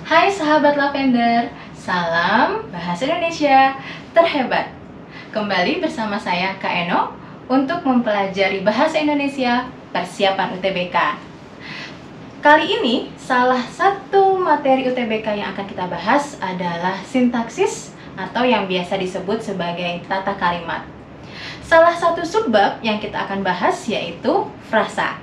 Hai sahabat Lavender, salam bahasa Indonesia terhebat. Kembali bersama saya Kak Eno untuk mempelajari bahasa Indonesia persiapan UTBK. Kali ini salah satu materi UTBK yang akan kita bahas adalah sintaksis atau yang biasa disebut sebagai tata kalimat. Salah satu subbab yang kita akan bahas yaitu frasa.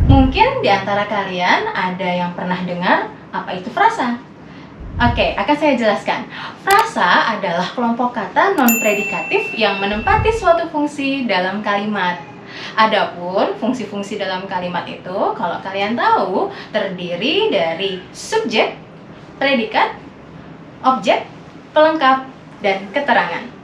Mungkin di antara kalian ada yang pernah dengar apa itu frasa. Oke, akan saya jelaskan. Frasa adalah kelompok kata non-predikatif yang menempati suatu fungsi dalam kalimat. Adapun fungsi-fungsi dalam kalimat itu, kalau kalian tahu, terdiri dari subjek, predikat, objek, pelengkap, dan keterangan.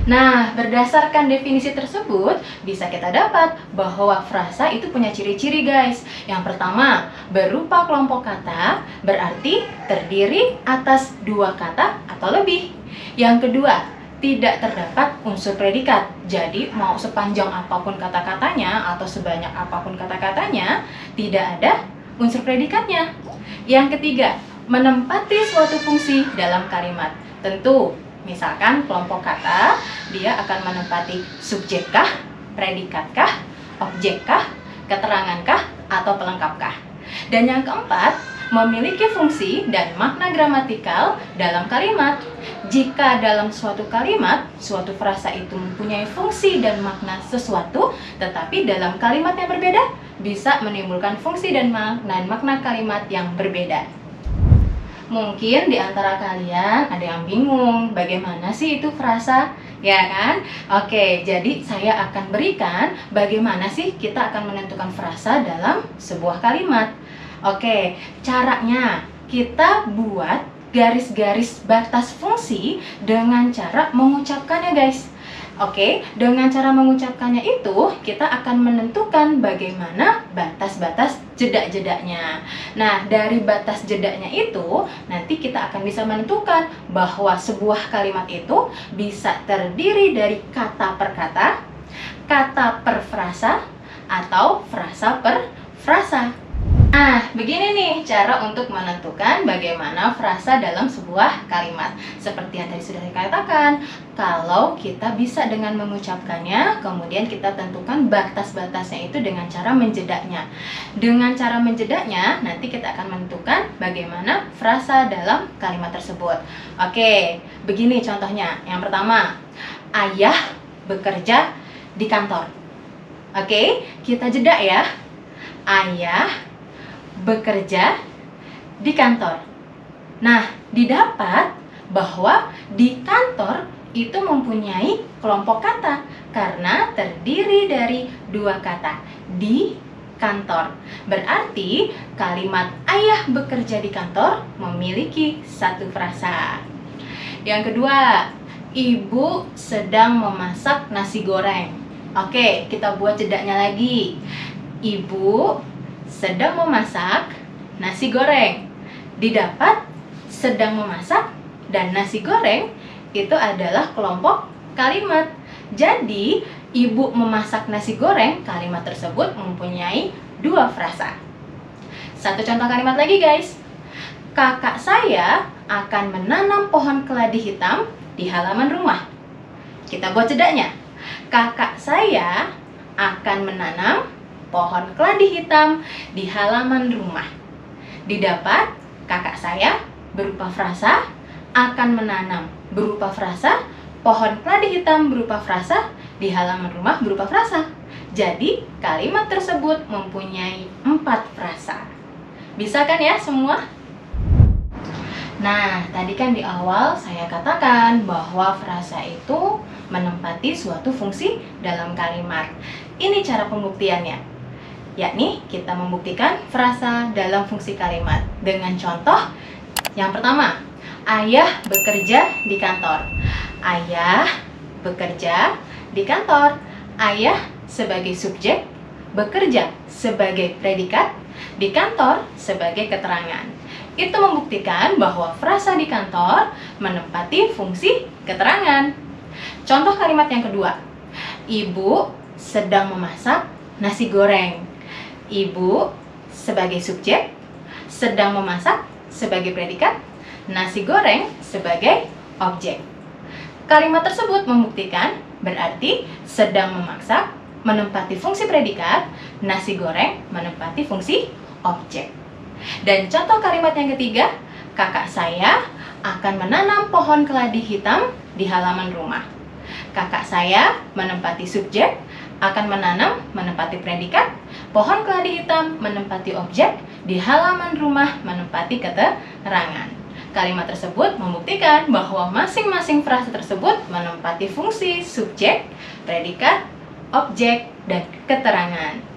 Nah, berdasarkan definisi tersebut, bisa kita dapat bahwa frasa itu punya ciri-ciri guys. Yang pertama, berupa kelompok kata, berarti terdiri atas dua kata atau lebih. Yang kedua, tidak terdapat unsur predikat. Jadi, mau sepanjang apapun kata-katanya atau sebanyak apapun kata-katanya, tidak ada unsur predikatnya. Yang ketiga, menempati suatu fungsi dalam kalimat. Tentu, misalkan kelompok kata, dia akan menempati subjekkah, predikatkah, objektkah, keterangankah, atau pelengkapkah. Dan yang keempat, memiliki fungsi dan makna gramatikal dalam kalimat. Jika dalam suatu kalimat, suatu frasa itu mempunyai fungsi dan makna sesuatu, tetapi dalam kalimat yang berbeda, bisa menimbulkan fungsi dan makna kalimat yang berbeda. Mungkin di antara kalian ada yang bingung, bagaimana sih itu frasa? Ya kan? Oke, jadi saya akan berikan bagaimana sih kita akan menentukan frasa dalam sebuah kalimat. Oke, caranya kita buat garis-garis batas fungsi dengan cara mengucapkannya guys. Oke, dengan cara mengucapkannya itu, kita akan menentukan bagaimana batas-batas jeda-jedanya. Nah, dari batas jedanya itu, nanti kita akan bisa menentukan bahwa sebuah kalimat itu bisa terdiri dari kata per kata, kata per frasa, atau frasa per frasa. Nah, begini nih cara untuk menentukan bagaimana frasa dalam sebuah kalimat. Seperti yang tadi sudah saya katakan, kalau kita bisa dengan mengucapkannya, kemudian kita tentukan batas-batasnya itu dengan cara menjedaknya. Dengan cara menjedaknya, nanti kita akan menentukan bagaimana frasa dalam kalimat tersebut. Oke, begini contohnya. Yang pertama, ayah bekerja di kantor. Oke, kita jeda ya. Ayah bekerja di kantor. Nah, didapat bahwa di kantor itu mempunyai kelompok kata karena terdiri dari dua kata, di kantor. Berarti kalimat ayah bekerja di kantor memiliki satu frasa. Yang kedua, ibu sedang memasak nasi goreng. Oke, kita buat jedanya lagi. Ibu sedang memasak nasi goreng. Didapat sedang memasak dan nasi goreng itu adalah kelompok kalimat. Jadi, ibu memasak nasi goreng, kalimat tersebut mempunyai dua frasa. Satu contoh kalimat lagi guys. Kakak saya akan menanam pohon keladi hitam di halaman rumah. Kita buat jedanya. Kakak saya akan menanam pohon keladi hitam di halaman rumah. Didapat kakak saya berupa frasa, akan menanam berupa frasa, pohon keladi hitam berupa frasa, di halaman rumah berupa frasa. Jadi kalimat tersebut mempunyai 4 frasa. Bisa kan ya semua? Nah, tadi kan di awal saya katakan bahwa frasa itu menempati suatu fungsi dalam kalimat. Ini cara pembuktiannya, yakni kita membuktikan frasa dalam fungsi kalimat dengan contoh. Yang pertama, ayah bekerja di kantor. Ayah bekerja di kantor. Ayah sebagai subjek, bekerja sebagai predikat, di kantor sebagai keterangan. Itu membuktikan bahwa frasa di kantor menempati fungsi keterangan. Contoh kalimat yang kedua, Ibu sedang memasak nasi goreng. Ibu sebagai subjek, sedang memasak sebagai predikat, nasi goreng sebagai objek. Kalimat tersebut membuktikan berarti sedang memasak menempati fungsi predikat, nasi goreng menempati fungsi objek. Dan contoh kalimat yang ketiga, kakak saya akan menanam pohon keladi hitam di halaman rumah. Kakak saya menempati subjek, akan menanam menempati predikat, pohon keladi hitam menempati objek, di halaman rumah menempati keterangan. Kalimat tersebut membuktikan bahwa masing-masing frasa tersebut menempati fungsi subjek, predikat, objek, dan keterangan.